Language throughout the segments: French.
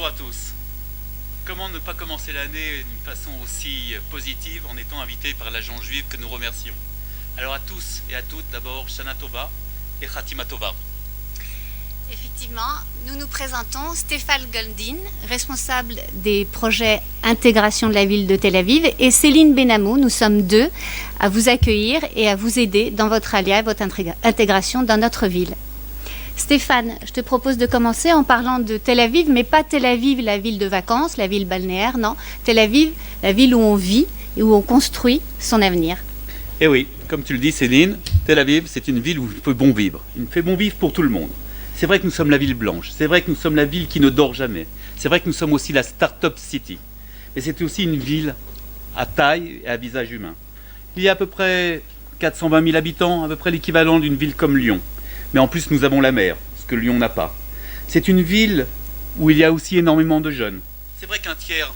à tous. Comment ne pas commencer l'année d'une façon aussi positive en étant invité par l'agence juive que nous remercions. Alors à tous et à toutes, d'abord, Shana Tova et Khatima Tova. Effectivement, nous nous présentons Stéphane Goldin, responsable des projets intégration de la ville de Tel Aviv, et Céline Benamou. Nous sommes deux à vous accueillir et à vous aider dans votre alia, votre intégration dans notre ville. Stéphane, je te propose de commencer en parlant de Tel Aviv, mais pas Tel Aviv, la ville de vacances, la ville balnéaire, non. Tel Aviv, la ville où on vit et où on construit son avenir. Et oui, comme tu le dis Céline, Tel Aviv, c'est une ville où il fait bon vivre. Il fait bon vivre pour tout le monde. C'est vrai que nous sommes la ville blanche, c'est vrai que nous sommes la ville qui ne dort jamais, c'est vrai que nous sommes aussi la Start-up City. Mais c'est aussi une ville à taille et à visage humain. Il y a à peu près 420 000 habitants, à peu près l'équivalent d'une ville comme Lyon. Mais en plus, nous avons la mer, ce que Lyon n'a pas. C'est une ville où il y a aussi énormément de jeunes. C'est vrai qu'un tiers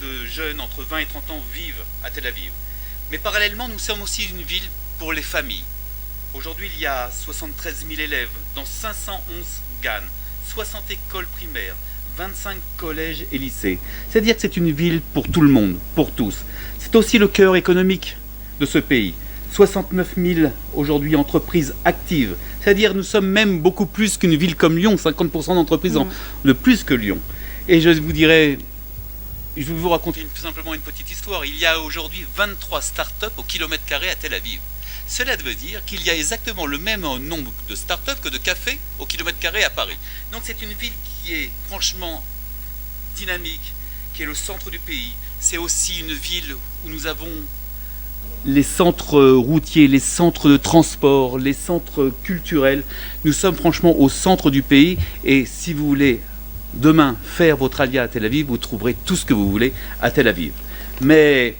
de jeunes entre 20 et 30 ans vivent à Tel Aviv. Mais parallèlement, nous sommes aussi une ville pour les familles. Aujourd'hui, il y a 73 000 élèves dans 511 GAN, 60 écoles primaires, 25 collèges et lycées. C'est-à-dire que c'est une ville pour tout le monde, pour tous. C'est aussi le cœur économique de ce pays. 69 000 aujourd'hui entreprises actives. C'est-à-dire nous sommes même beaucoup plus qu'une ville comme Lyon, 50% d'entreprises de plus que Lyon. Et je vais vous raconter simplement une petite histoire. Il y a aujourd'hui 23 start-up au kilomètre carré à Tel Aviv. Cela veut dire qu'il y a exactement le même nombre de start-up que de cafés au kilomètre carré à Paris. Donc c'est une ville qui est franchement dynamique, qui est le centre du pays. C'est aussi une ville où nous avons les centres routiers, les centres de transport, les centres culturels. Nous sommes franchement au centre du pays et si vous voulez demain faire votre alia à Tel Aviv, vous trouverez tout ce que vous voulez à Tel Aviv. Mais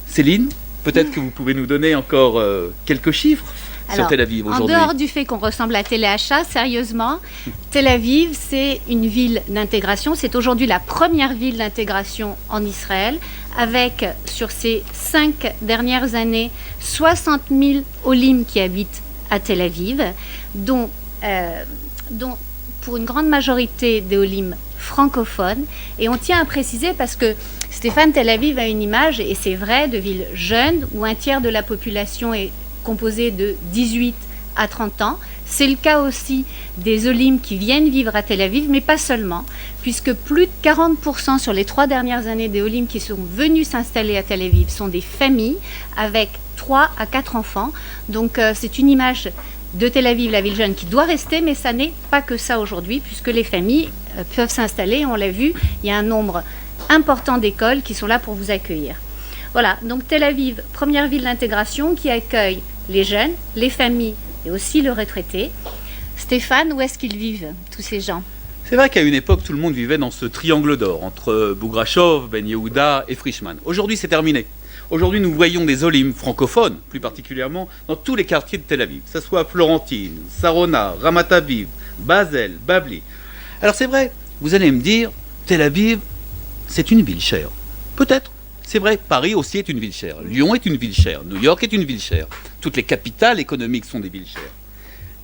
Céline, peut-être que vous pouvez nous donner encore quelques chiffres sur Tel Aviv aujourd'hui. En dehors du fait qu'on ressemble à Téléachat, sérieusement, Tel Aviv, c'est une ville d'intégration. C'est aujourd'hui la première ville d'intégration en Israël, avec, sur ces 5 dernières années, 60 000 Olim qui habitent à Tel Aviv, dont pour une grande majorité des Olim francophones. Et on tient à préciser parce que Stéphane, Tel Aviv a une image, et c'est vrai, de ville jeune, où un tiers de la population est composée de 18 à 30 ans. C'est le cas aussi des Olim qui viennent vivre à Tel Aviv, mais pas seulement, puisque plus de 40% sur les 3 dernières années des Olim qui sont venus s'installer à Tel Aviv sont des familles avec 3 à 4 enfants. Donc c'est une image de Tel Aviv, la ville jeune, qui doit rester, mais ça n'est pas que ça aujourd'hui, puisque les familles peuvent s'installer. On l'a vu, il y a un nombre important d'écoles qui sont là pour vous accueillir. Voilà, donc Tel Aviv, première ville d'intégration qui accueille les jeunes, les familles et aussi le retraité. Stéphane, où est-ce qu'ils vivent, tous ces gens ? C'est vrai qu'à une époque, tout le monde vivait dans ce triangle d'or entre Bougrachov, Ben Yehuda et Frischmann. Aujourd'hui, c'est terminé. Aujourd'hui, nous voyons des Olim francophones, plus particulièrement, dans tous les quartiers de Tel Aviv, que ce soit Florentine, Sarona, Ramat Aviv, Basel, Bavli. Alors c'est vrai, vous allez me dire, Tel Aviv, c'est une ville chère. Peut-être. C'est vrai, Paris aussi est une ville chère. Lyon est une ville chère. New York est une ville chère. Toutes les capitales économiques sont des villes chères.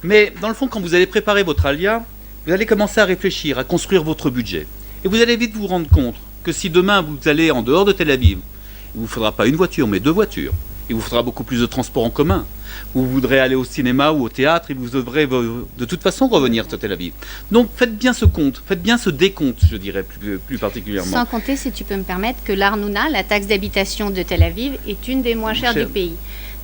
Mais dans le fond, quand vous allez préparer votre alia, vous allez commencer à réfléchir, à construire votre budget. Et vous allez vite vous rendre compte que si demain vous allez en dehors de Tel Aviv, il ne vous faudra pas une voiture, mais 2 voitures. Il vous faudra beaucoup plus de transports en commun. Vous voudrez aller au cinéma ou au théâtre et vous devrez de toute façon revenir sur Tel Aviv. Donc faites bien ce compte, faites bien ce décompte, je dirais plus particulièrement. Sans compter, si tu peux me permettre, que l'Arnouna, la taxe d'habitation de Tel Aviv, est une des moins chères du pays.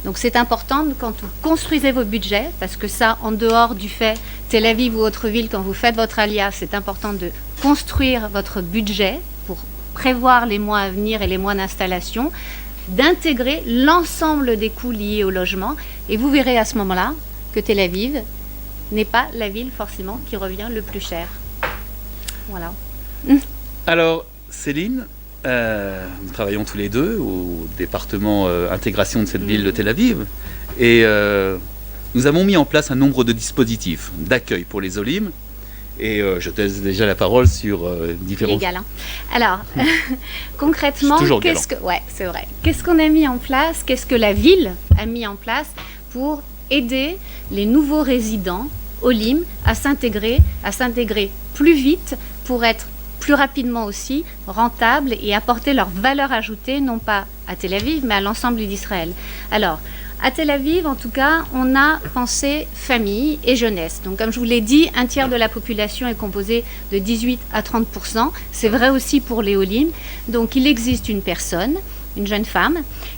Donc c'est important quand vous construisez vos budgets, parce que ça, en dehors du fait Tel Aviv ou autre ville, quand vous faites votre alia, c'est important de construire votre budget pour prévoir les mois à venir et les mois d'installation, d'intégrer l'ensemble des coûts liés au logement. Et vous verrez à ce moment-là que Tel Aviv n'est pas la ville forcément qui revient le plus cher. Voilà. Alors, Céline, nous travaillons tous les deux au département intégration de cette ville de Tel Aviv. Et nous avons mis en place un nombre de dispositifs d'accueil pour les Olim. Et je te laisse déjà la parole sur différents... Les galants. Alors, concrètement, c'est vrai. Qu'est-ce qu'on a mis en place ? Qu'est-ce que la ville a mis en place pour aider les nouveaux résidents Olim à s'intégrer plus vite pour être plus rapidement aussi rentables et apporter leur valeur ajoutée, non pas à Tel Aviv, mais à l'ensemble d'Israël. Alors, à Tel Aviv, en tout cas, on a pensé famille et jeunesse. Donc, comme je vous l'ai dit, un tiers de la population est composée de 18 à 30%. C'est vrai aussi pour les Olim. Donc, il existe une personne, une jeune femme,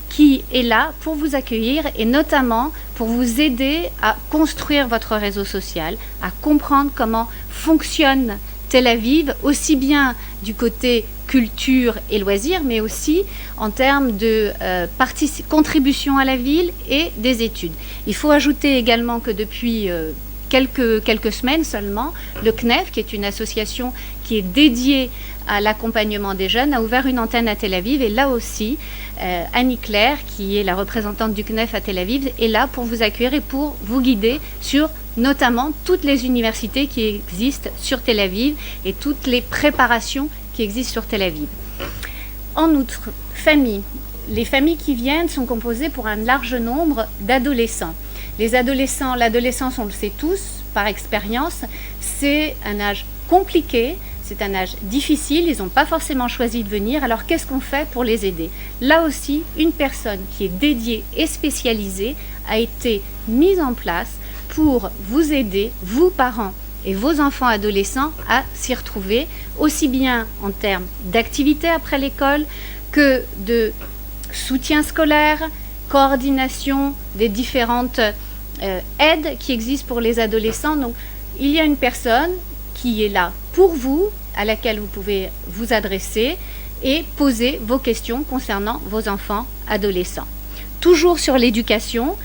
qui est là pour vous accueillir et notamment pour vous aider à construire votre réseau social, à comprendre comment fonctionne Tel Aviv, aussi bien du côté culture et loisirs, mais aussi en termes de contribution à la ville et des études. Il faut ajouter également que depuis quelques semaines seulement, le CNEF, qui est une association qui est dédiée à l'accompagnement des jeunes, a ouvert une antenne à Tel Aviv. Et là aussi, Annie Claire, qui est la représentante du CNEF à Tel Aviv, est là pour vous accueillir et pour vous guider sur notamment toutes les universités qui existent sur Tel Aviv et toutes les préparations qui existent sur Tel Aviv. En outre, les familles qui viennent sont composées pour un large nombre d'adolescents. L'adolescence, on le sait tous par expérience, c'est un âge compliqué, c'est un âge difficile, ils n'ont pas forcément choisi de venir, alors qu'est-ce qu'on fait pour les aider? Là aussi, une personne qui est dédiée et spécialisée a été mise en place pour vous aider, vous parents et vos enfants adolescents, à s'y retrouver, aussi bien en termes d'activités après l'école que de soutien scolaire, coordination des différentes aides qui existent pour les adolescents. Donc, il y a une personne qui est là pour vous, à laquelle vous pouvez vous adresser et poser vos questions concernant vos enfants adolescents. Toujours sur l'éducation,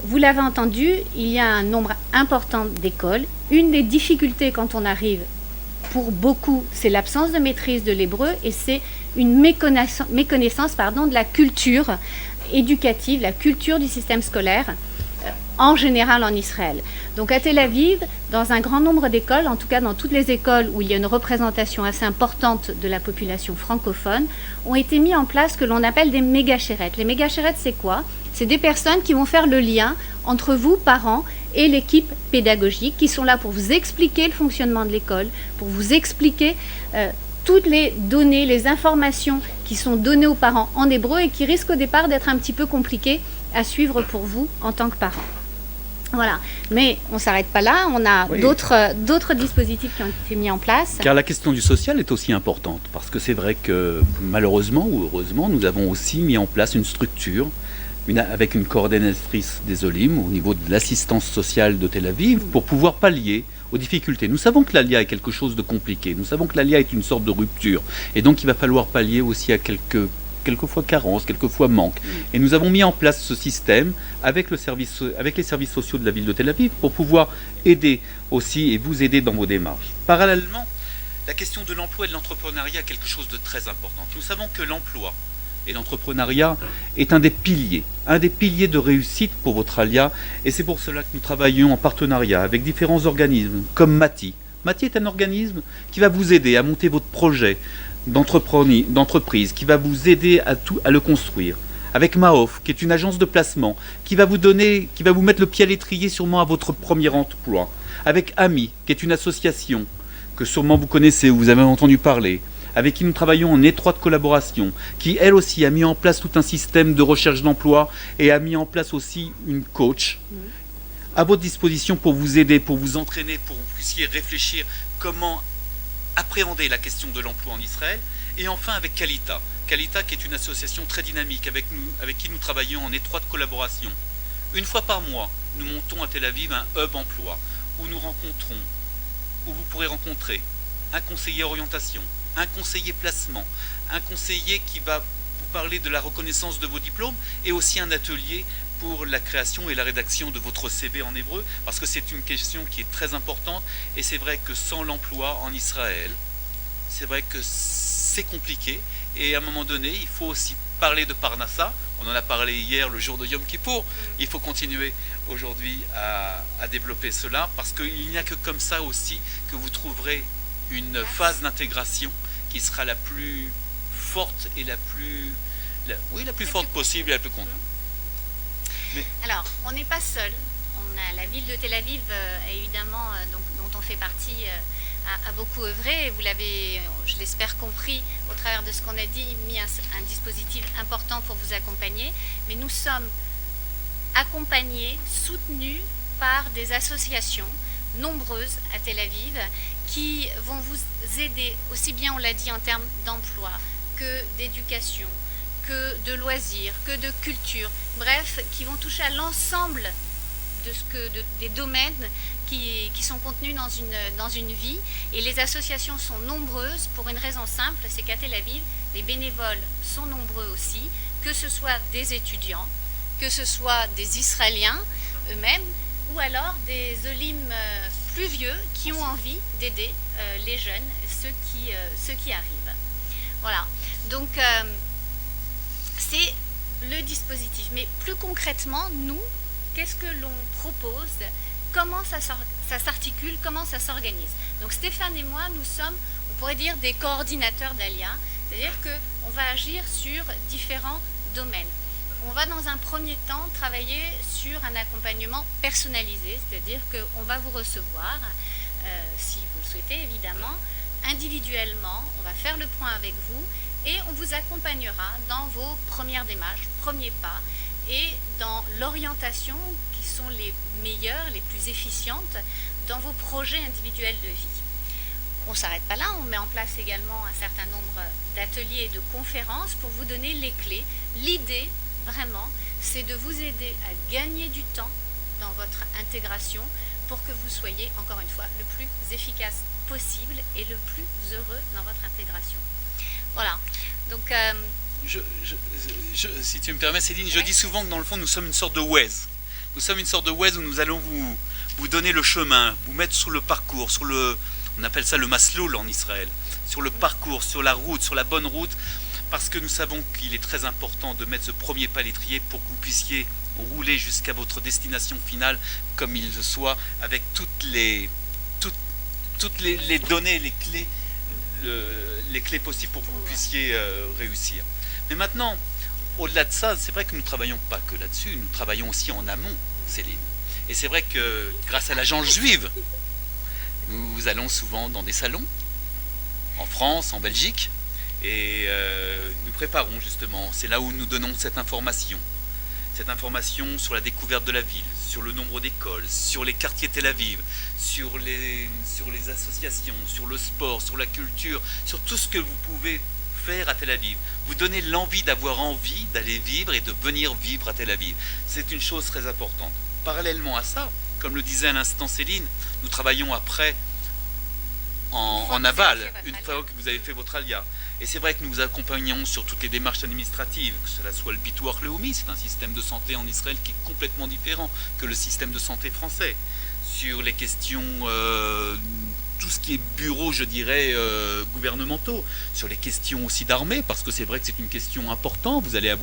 vous l'avez entendu, il y a un nombre important d'écoles. Une des difficultés quand on arrive, pour beaucoup, c'est l'absence de maîtrise de l'hébreu et c'est une méconnaissance de la culture éducative, la culture du système scolaire en général en Israël. Donc à Tel Aviv, dans un grand nombre d'écoles, en tout cas dans toutes les écoles où il y a une représentation assez importante de la population francophone, ont été mis en place ce que l'on appelle des méga-chérettes. Les méga-chérettes, c'est quoi? C'est des personnes qui vont faire le lien entre vous, parents, et l'équipe pédagogique, qui sont là pour vous expliquer le fonctionnement de l'école, pour vous expliquer toutes les données, les informations qui sont données aux parents en hébreu et qui risquent au départ d'être un petit peu compliquées à suivre pour vous en tant que parents. Voilà, mais on ne s'arrête pas là, on a d'autres dispositifs qui ont été mis en place. Car la question du social est aussi importante, parce que c'est vrai que malheureusement ou heureusement, nous avons aussi mis en place une structure avec une coordonnatrice des Olim au niveau de l'assistance sociale de Tel Aviv pour pouvoir pallier aux difficultés. Nous savons que l'ALIA est quelque chose de compliqué, nous savons que l'ALIA est une sorte de rupture, et donc il va falloir pallier aussi à quelquefois carences, quelquefois manques. Et nous avons mis en place ce système avec les services sociaux de la ville de Tel Aviv pour pouvoir aider aussi et vous aider dans vos démarches. Parallèlement, la question de l'emploi et de l'entrepreneuriat est quelque chose de très important. Nous savons que l'emploi et l'entrepreneuriat est un des piliers de réussite pour votre ALIA, et c'est pour cela que nous travaillons en partenariat avec différents organismes comme Mati. Mati est un organisme qui va vous aider à monter votre projet d'entreprise, qui va vous aider à le construire. Avec Maof, qui est une agence de placement, qui va vous mettre le pied à l'étrier sûrement à votre premier emploi. Avec Ami, qui est une association que sûrement vous connaissez ou vous avez entendu parler, avec qui nous travaillons en étroite collaboration, qui elle aussi a mis en place tout un système de recherche d'emploi et a mis en place aussi une coach à votre disposition pour vous aider, pour vous entraîner, pour que vous puissiez réfléchir comment appréhender la question de l'emploi en Israël. Et enfin avec Kalita qui est une association très dynamique avec qui nous travaillons en étroite collaboration. Une fois par mois, nous montons à Tel Aviv un hub emploi où vous pourrez rencontrer un conseiller orientation, un conseiller placement, un conseiller qui va vous parler de la reconnaissance de vos diplômes et aussi un atelier pour la création et la rédaction de votre CV en hébreu, parce que c'est une question qui est très importante et c'est vrai que sans l'emploi en Israël, c'est vrai que c'est compliqué et à un moment donné, il faut aussi parler de Parnassa. On en a parlé hier, le jour de Yom Kippour. Il faut continuer aujourd'hui à développer cela parce qu'il n'y a que comme ça aussi que vous trouverez une phase d'intégration qui sera la plus forte et la plus forte possible et la plus constante. Alors, on n'est pas seul. la ville de Tel Aviv, évidemment, dont on fait partie, a beaucoup œuvré. Vous l'avez, je l'espère, compris au travers de ce qu'on a dit, mis un dispositif important pour vous accompagner. Mais nous sommes accompagnés, soutenus par des associations nombreuses à Tel Aviv qui vont vous aider, aussi bien, on l'a dit, en termes d'emploi, que d'éducation, que de loisirs, que de culture, bref, qui vont toucher à l'ensemble des domaines qui sont contenus dans une vie. Et les associations sont nombreuses pour une raison simple, c'est qu'à Tel Aviv, les bénévoles sont nombreux aussi, que ce soit des étudiants, que ce soit des Israéliens eux-mêmes, ou alors des Olim plus vieux qui ont envie d'aider les jeunes, ceux qui arrivent. Voilà, donc c'est le dispositif. Mais plus concrètement, nous, qu'est-ce que l'on propose? Comment ça s'articule? Comment ça s'organise? Donc Stéphane et moi, nous sommes, on pourrait dire, des coordinateurs d'Alia, c'est-à-dire qu'on va agir sur différents domaines. On va dans un premier temps travailler sur un accompagnement personnalisé, c'est-à-dire qu'on va vous recevoir, si vous le souhaitez évidemment, individuellement, on va faire le point avec vous et on vous accompagnera dans vos premières démarches, premiers pas et dans l'orientation qui sont les meilleures, les plus efficientes dans vos projets individuels de vie. On ne s'arrête pas là, on met en place également un certain nombre d'ateliers et de conférences pour vous donner les clés. L'idée, vraiment, c'est de vous aider à gagner du temps dans votre intégration pour que vous soyez, encore une fois, le plus efficace possible et le plus heureux dans votre intégration. Voilà. Donc, si tu me permets, Céline, je dis souvent que dans le fond, nous sommes une sorte de Waze. Nous sommes une sorte de Waze où nous allons vous donner le chemin, vous mettre sur le parcours, on appelle ça le Masloul en Israël, sur le parcours, sur la route, sur la bonne route, parce que nous savons qu'il est très important de mettre ce premier pas à l'étrier pour que vous puissiez rouler jusqu'à votre destination finale comme il le soit, avec toutes les données, les clés possibles pour que vous puissiez réussir. Mais maintenant, au-delà de ça, c'est vrai que nous ne travaillons pas que là-dessus, nous travaillons aussi en amont, Céline. Et c'est vrai que grâce à l'agence juive, nous allons souvent dans des salons, en France, en Belgique, et nous préparons justement, c'est là où nous donnons cette information sur la découverte de la ville, sur le nombre d'écoles, sur les quartiers Tel Aviv, sur les associations, sur le sport, sur la culture, sur tout ce que vous pouvez faire à Tel Aviv. Vous donnez l'envie d'avoir envie d'aller vivre et de venir vivre à Tel Aviv. C'est une chose très importante. Parallèlement à ça, comme le disait à l'instant Céline, nous travaillons après en aval, une fois que vous avez fait votre alia. Et c'est vrai que nous vous accompagnons sur toutes les démarches administratives, que cela soit le Bitoach Leumi, c'est un système de santé en Israël qui est complètement différent que le système de santé français. Sur les questions, tout ce qui est bureaux, je dirais, gouvernementaux, sur les questions aussi d'armée, parce que c'est vrai que c'est une question importante. Vous allez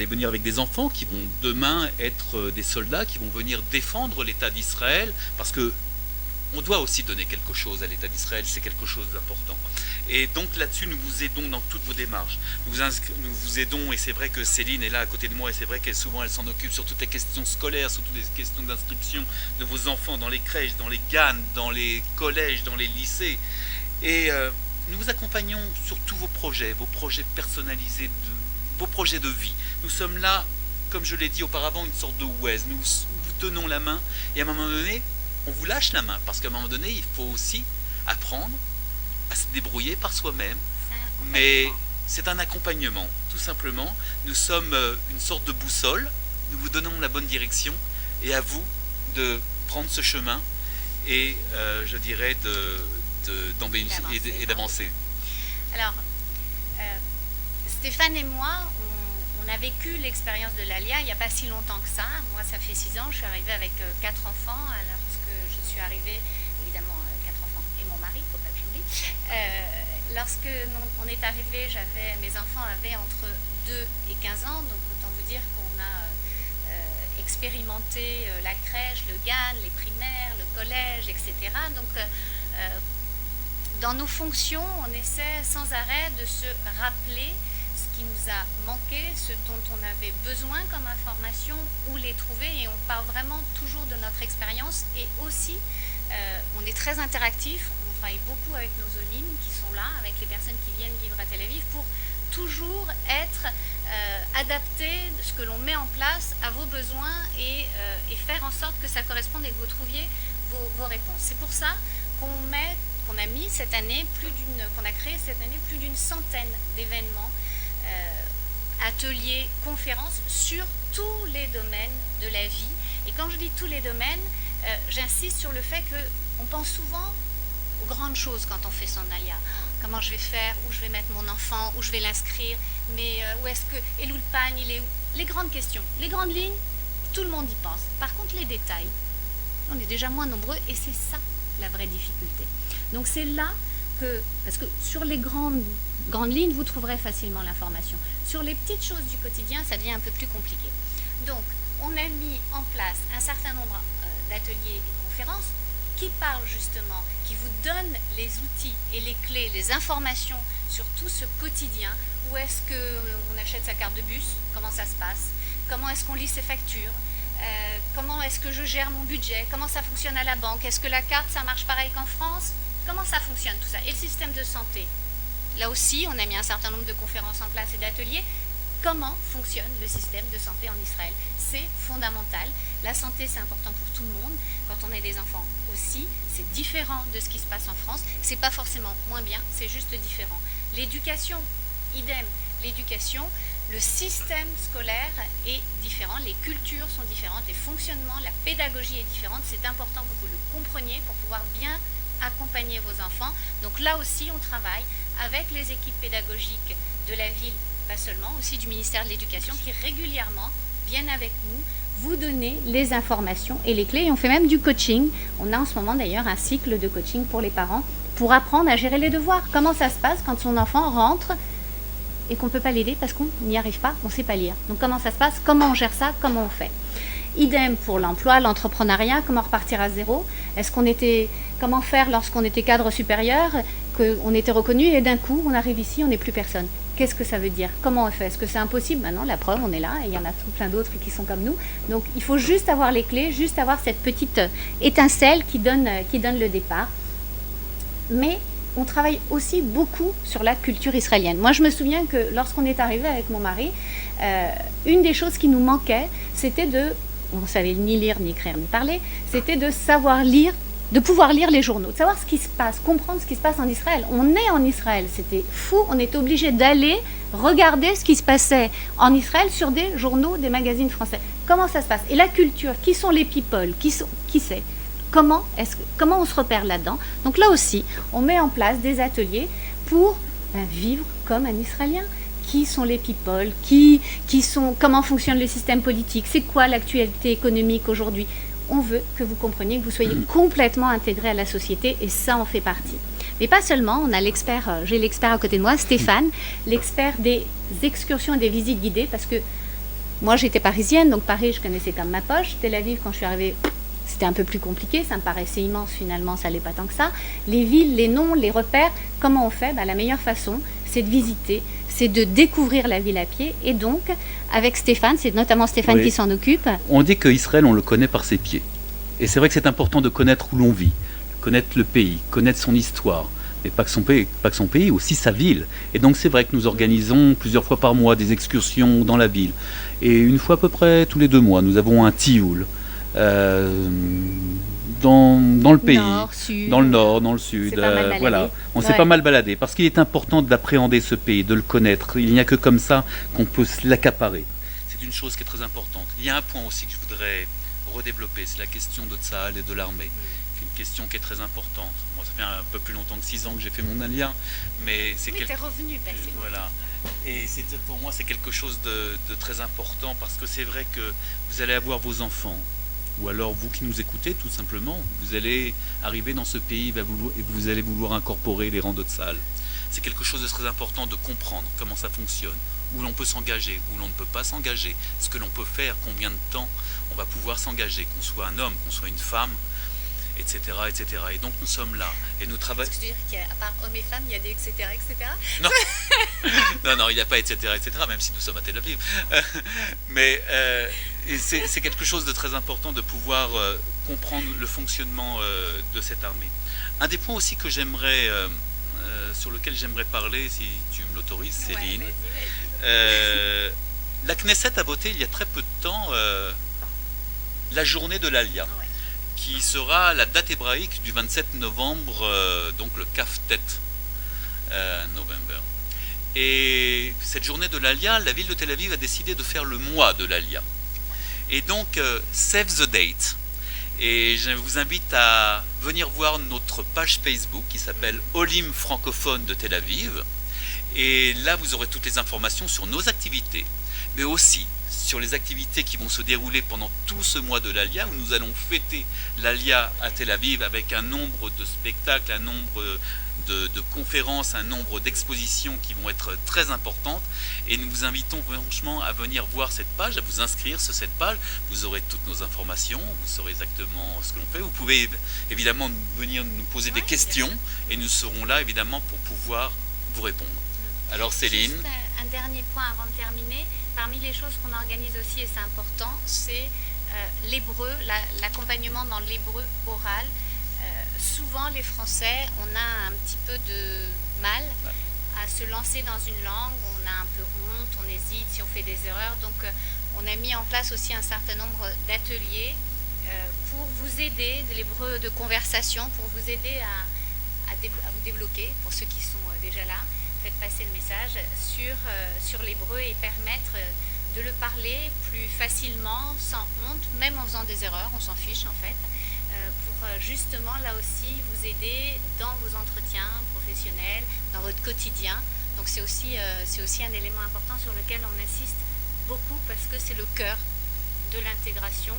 venir avec des enfants qui vont demain être des soldats, qui vont venir défendre l'État d'Israël, parce que on doit aussi donner quelque chose à l'État d'Israël, c'est quelque chose d'important. Et donc là-dessus, nous vous aidons dans toutes vos démarches. Nous vous aidons, et c'est vrai que Céline est là à côté de moi, et c'est vrai qu'elle souvent elle s'en occupe sur toutes les questions scolaires, sur toutes les questions d'inscription de vos enfants dans les crèches, dans les GAN, dans les collèges, dans les lycées. Et nous vous accompagnons sur tous vos projets personnalisés, vos projets de vie. Nous sommes là, comme je l'ai dit auparavant, une sorte de Waze. Nous vous tenons la main, et à un moment donné, on vous lâche la main, parce qu'à un moment donné, il faut aussi apprendre à se débrouiller par soi-même. Mais c'est un accompagnement, tout simplement. Nous sommes une sorte de boussole, nous vous donnons la bonne direction, et à vous de prendre ce chemin et, je dirais, d'en bénéficier et d'avancer. Alors, Stéphane et moi, on a vécu l'expérience de l'Alia il n'y a pas si longtemps que ça. Moi, ça fait 6 ans, je suis arrivée avec 4 enfants, lorsque je suis arrivée, évidemment, 4 enfants et mon mari, il ne faut pas que j'oublie. Lorsque on est arrivé, mes enfants avaient entre 2 et 15 ans, donc autant vous dire qu'on a expérimenté la crèche, le GAN, les primaires, le collège, etc. Donc, dans nos fonctions, on essaie sans arrêt de se rappeler ce qui nous a manqué, ce dont on avait besoin comme information, où les trouver, et on part vraiment toujours de notre expérience. Et aussi, on est très interactif, on travaille beaucoup avec nos OLIM qui sont là, avec les personnes qui viennent vivre à Tel Aviv, pour toujours être adapté, ce que l'on met en place à vos besoins, et faire en sorte que ça corresponde et que vous trouviez vos réponses. C'est pour ça qu'on a mis cette année qu'on a créé cette année plus d'une centaine d'événements, ateliers, conférences sur tous les domaines de la vie. Et quand je dis tous les domaines, j'insiste sur le fait qu'on pense souvent aux grandes choses quand on fait son alia. Comment je vais faire, où je vais mettre mon enfant, où je vais l'inscrire, mais où est-ce que, et l'ulpan, il est où? Les grandes questions, les grandes lignes, tout le monde y pense. Par contre, les détails, on est déjà moins nombreux, et c'est ça la vraie difficulté. Donc c'est là parce que sur les grandes lignes, vous trouverez facilement l'information. Sur les petites choses du quotidien, ça devient un peu plus compliqué. Donc, on a mis en place un certain nombre d'ateliers et de conférences qui parlent justement, qui vous donnent les outils et les clés, les informations sur tout ce quotidien. Où est-ce qu'on achète sa carte de bus? Comment ça se passe? Comment est-ce qu'on lit ses factures? Comment est-ce que je gère mon budget? Comment ça fonctionne à la banque? Est-ce que la carte, ça marche pareil qu'en France? Comment ça fonctionne tout ça? Et le système de santé? Là aussi, on a mis un certain nombre de conférences en place et d'ateliers. Comment fonctionne le système de santé en Israël? C'est fondamental. La santé, c'est important pour tout le monde. Quand on a des enfants aussi, c'est différent de ce qui se passe en France. C'est pas forcément moins bien, c'est juste différent. L'éducation, idem. L'éducation, le système scolaire est différent, les cultures sont différentes, les fonctionnements, la pédagogie est différente. C'est important que vous le compreniez pour pouvoir bien accompagner vos enfants. Donc là aussi, on travaille avec les équipes pédagogiques de la ville, pas seulement, aussi du ministère de l'Éducation, qui régulièrement viennent avec nous vous donner les informations et les clés. Et on fait même du coaching. On a en ce moment d'ailleurs un cycle de coaching pour les parents pour apprendre à gérer les devoirs. Comment ça se passe quand son enfant rentre et qu'on ne peut pas l'aider parce qu'on n'y arrive pas, on ne sait pas lire. Donc comment ça se passe? Comment on gère ça? Comment on fait? Idem pour l'emploi, l'entrepreneuriat, comment repartir à zéro? Comment faire lorsqu'on était cadre supérieur, qu'on était reconnu et d'un coup on arrive ici, on n'est plus personne? Qu'est-ce que ça veut dire? Comment on fait? Est-ce que c'est impossible? Maintenant, la preuve, on est là et il y en a plein d'autres qui sont comme nous. Donc il faut juste avoir les clés, juste avoir cette petite étincelle qui donne le départ. Mais on travaille aussi beaucoup sur la culture israélienne. Moi, je me souviens que lorsqu'on est arrivé avec mon mari, une des choses qui nous manquait, c'était on ne savait ni lire, ni écrire, ni parler, c'était de savoir lire, de pouvoir lire les journaux, de savoir ce qui se passe, comprendre ce qui se passe en Israël. On est en Israël, c'était fou, on était obligé d'aller regarder ce qui se passait en Israël sur des journaux, des magazines français. Comment ça se passe? Et la culture, qui sont les people? Qui c'est? Comment on se repère là-dedans? Donc là aussi, on met en place des ateliers pour vivre comme un Israélien. Qui sont les people? Comment fonctionne le système politique? C'est quoi l'actualité économique aujourd'hui? On veut que vous compreniez, que vous soyez complètement intégrés à la société, et ça en fait partie. Mais pas seulement, on a j'ai l'expert à côté de moi, Stéphane, l'expert des excursions et des visites guidées, parce que moi j'étais parisienne, donc Paris je connaissais comme ma poche. Tel Aviv, quand je suis arrivée, c'était un peu plus compliqué, ça me paraissait immense, finalement ça n'allait pas tant que ça. Les villes, les noms, les repères, comment on fait? La meilleure façon, c'est de visiter, c'est de découvrir la ville à pied. Et donc, avec Stéphane, c'est notamment Stéphane qui s'en occupe. On dit qu'Israël, on le connaît par ses pieds. Et c'est vrai que c'est important de connaître où l'on vit, connaître le pays, connaître son histoire. Mais pas que son pays, aussi sa ville. Et donc c'est vrai que nous organisons plusieurs fois par mois des excursions dans la ville. Et une fois à peu près tous les 2 mois, nous avons un tioul. Dans le pays, dans le nord, dans le sud, voilà, on s'est pas mal baladé parce qu'il est important d'appréhender ce pays, de le connaître. Il n'y a que comme ça qu'on peut l'accaparer. C'est une chose qui est très importante. Il y a un point aussi que je voudrais redévelopper, c'est la question de Tsahal et de l'armée. C'est une question qui est très importante. Moi, ça fait un peu plus longtemps que 6 ans que j'ai fait mon alia, mais c'est t'es revenu passer. Voilà. Et pour moi, c'est quelque chose de très important parce que c'est vrai que vous allez avoir vos enfants. Ou alors vous qui nous écoutez, tout simplement, vous allez arriver dans ce pays et vous allez vouloir incorporer les rangs de Tsahal. C'est quelque chose de très important de comprendre comment ça fonctionne, où l'on peut s'engager, où l'on ne peut pas s'engager, ce que l'on peut faire, combien de temps on va pouvoir s'engager, qu'on soit un homme, qu'on soit une femme. etc., etc. Et donc nous sommes là et nous travaillons. Est-ce que tu veux dire qu'à part hommes et femmes, il y a des etc., etc. Non, non, il n'y a pas etc., etc., même si nous sommes à Tel Aviv. Mais et c'est quelque chose de très important de pouvoir comprendre le fonctionnement de cette armée. Un des points aussi que j'aimerais, sur lequel j'aimerais parler, si tu me l'autorises, Céline. Ouais, La Knesset a voté il y a très peu de temps la journée de l'Alia, ouais. qui sera la date hébraïque du 27 novembre, donc le Kaftet November. Et cette journée de l'Alia, la ville de Tel Aviv a décidé de faire le mois de l'Alia. Et donc, save the date. Et je vous invite à venir voir notre page Facebook qui s'appelle Olim francophone de Tel Aviv. Et là, vous aurez toutes les informations sur nos activités, mais aussi sur les activités qui vont se dérouler pendant tout ce mois de l'Alia, où nous allons fêter l'Alia à Tel Aviv avec un nombre de spectacles, un nombre de conférences, un nombre d'expositions qui vont être très importantes. Et nous vous invitons franchement à venir voir cette page, à vous inscrire sur cette page. Vous aurez toutes nos informations, vous saurez exactement ce que l'on fait. Vous pouvez évidemment venir nous poser des questions et nous serons là évidemment pour pouvoir vous répondre. Alors Céline. Juste un dernier point avant de terminer. Parmi les choses qu'on organise aussi, et c'est important, c'est l'hébreu, l'accompagnement dans l'hébreu oral. Souvent, les Français, on a un petit peu de mal à se lancer dans une langue. On a un peu honte, on hésite si on fait des erreurs. Donc, on a mis en place aussi un certain nombre d'ateliers pour vous aider, de l'hébreu de conversation, pour vous aider à vous débloquer, pour ceux qui sont déjà là. Faites passer le message sur l'hébreu et permettre de le parler plus facilement, sans honte, même en faisant des erreurs, on s'en fiche en fait, pour justement là aussi vous aider dans vos entretiens professionnels, dans votre quotidien. Donc c'est aussi un élément important sur lequel on insiste beaucoup parce que c'est le cœur de l'intégration.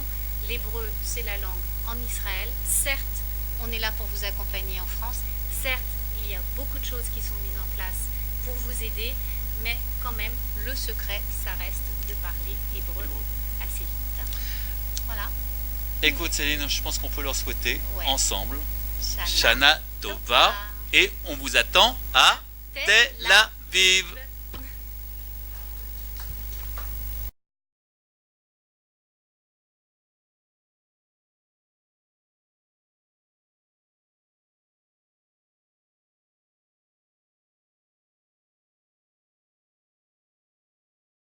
L'hébreu, c'est la langue en Israël. Certes, on est là pour vous accompagner en France. Certes, il y a beaucoup de choses qui sont mises en place pour vous aider, mais quand même, le secret, ça reste de parler hébreu assez vite. Voilà. Écoute Céline, je pense qu'on peut leur souhaiter ensemble Shana Shana Tova et on vous attend à Tel Aviv.